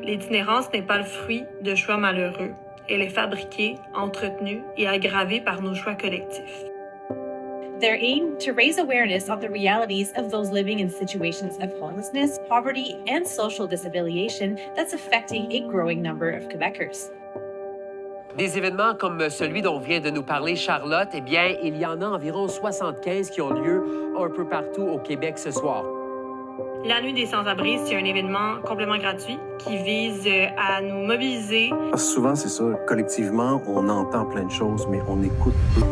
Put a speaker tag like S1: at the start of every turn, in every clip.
S1: L'itinérance n'est pas le fruit de choix malheureux. Elle est fabriquée, entretenue et aggravée par nos choix collectifs.
S2: Their aim to raise awareness of the realities of those living in situations of homelessness, poverty, and social disaffiliation that's affecting a growing number of Quebecers.
S3: Des événements comme celui dont vient de nous parler Charlotte, eh bien, il y en a environ 75 qui ont lieu un peu partout au Québec ce soir.
S1: La Nuit des Sans-Abri, c'est un événement complètement gratuit qui vise à nous mobiliser.
S4: Souvent, c'est ça. Collectivement, on entend plein de choses, mais on écoute peu.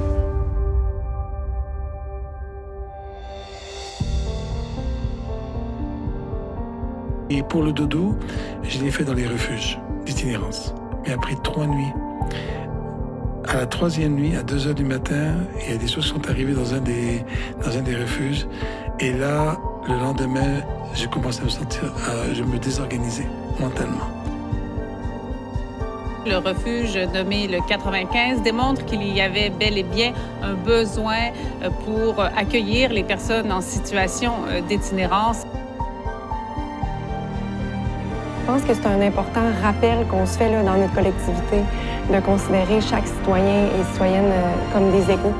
S5: Et pour le dodo, je l'ai fait dans les refuges d'itinérance. Mais après 3 nuits, à la 3e nuit, à 2 heures du matin, il y a des choses qui sont arrivées dans un des refuges. Et là, le lendemain, j'ai commencé à me sentir, je me désorganisais mentalement.
S6: Le refuge nommé le 95 démontre qu'il y avait bel et bien un besoin pour accueillir les personnes en situation d'itinérance.
S7: Je pense que c'est un important rappel qu'on se fait là, dans notre collectivité, de considérer chaque citoyen et citoyenne comme des égaux.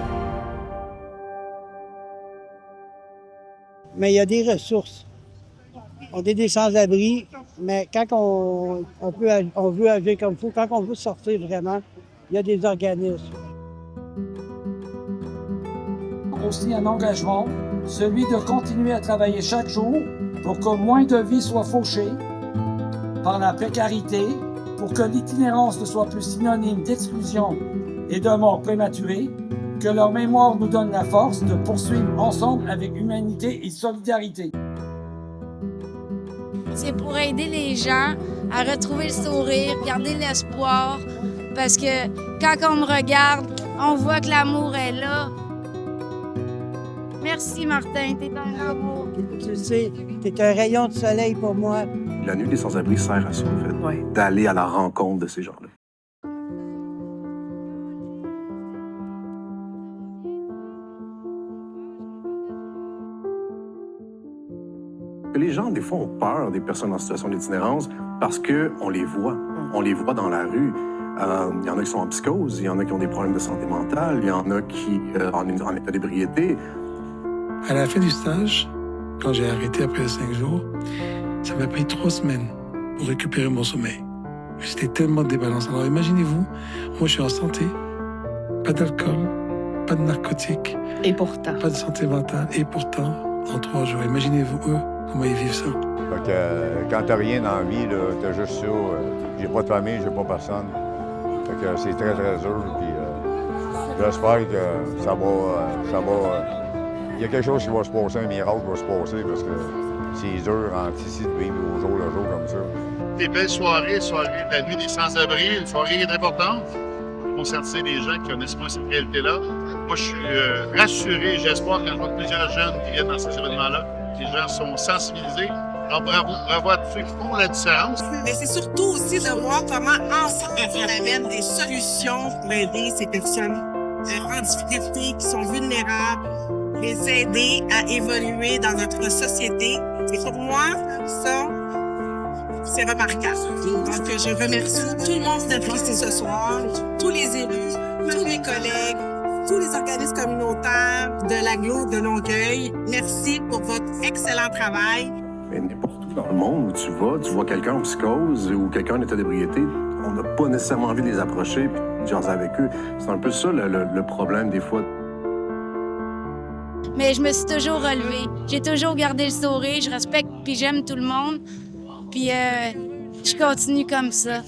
S8: Mais il y a des ressources. On est des sans-abri, mais quand on veut agir comme il faut, quand on veut sortir vraiment, il y a des organismes.
S9: Aussi un engagement, celui de continuer à travailler chaque jour pour que moins de vies soient fauchées par la précarité, pour que l'itinérance ne soit plus synonyme d'exclusion et de mort prématurée, que leur mémoire nous donne la force de poursuivre ensemble avec humanité et solidarité.
S10: C'est pour aider les gens à retrouver le sourire, garder l'espoir, parce que quand on me regarde, on voit que l'amour est là. Merci Martin, t'es un amour.
S8: Tu sais, t'es un rayon de soleil pour moi.
S4: La Nuit des Sans-Abri sert à ça, en fait, d'aller à la rencontre de ces gens-là. Les gens, des fois, ont peur des personnes en situation d'itinérance parce qu'on les voit. On les voit dans la rue. Il y en a qui sont en psychose, il y en a qui ont des problèmes de santé mentale, il y en a qui en état d'ébriété.
S5: À la fin du stage, quand j'ai arrêté après 5 jours, ça m'a pris 3 semaines pour récupérer mon sommeil. J'étais tellement débalancé. Alors imaginez-vous, moi je suis en santé, pas d'alcool, pas de narcotiques.
S6: Et pourtant.
S5: Pas de santé mentale. Et pourtant, en 3 jours, imaginez-vous eux, comment ils vivent ça.
S11: Fait que, quand t'as rien dans la vie, t'as juste ça. J'ai pas de famille, j'ai pas personne. Fait que c'est très, très dur. Puis j'espère que ça va. Il y a quelque chose qui va se passer, un miracle va se passer parce que c'est dur ici de vivre au jour le jour comme ça.
S12: Des belles soirées, de la Nuit des Sans-Abri, une soirée importante pour conscientiser les gens qui connaissent moins cette réalité-là. Moi, je suis rassuré, j'espère quand je vois plusieurs jeunes qui viennent dans ces événements-là, les gens sont sensibilisés. Alors bravo à tous ceux qui font la différence.
S13: Mais c'est surtout aussi de voir comment ensemble on amène des solutions pour aider ces personnes en difficulté, qui sont vulnérables, les aider à évoluer dans notre société. Et pour moi, ça, c'est remarquable. Donc, je remercie tout le monde d'être ici ce soir, tous les élus, tous mes collègues, tous les organismes communautaires de l'Agglo de Longueuil. Merci pour votre excellent travail.
S4: Mais n'importe où dans le monde où tu vois quelqu'un en psychose ou quelqu'un en état d'ébriété, on n'a pas nécessairement envie de les approcher et de jaser avec eux. C'est un peu ça le problème des fois.
S10: Mais je me suis toujours relevée. J'ai toujours gardé le sourire. Je respecte puis j'aime tout le monde. Puis je continue comme ça.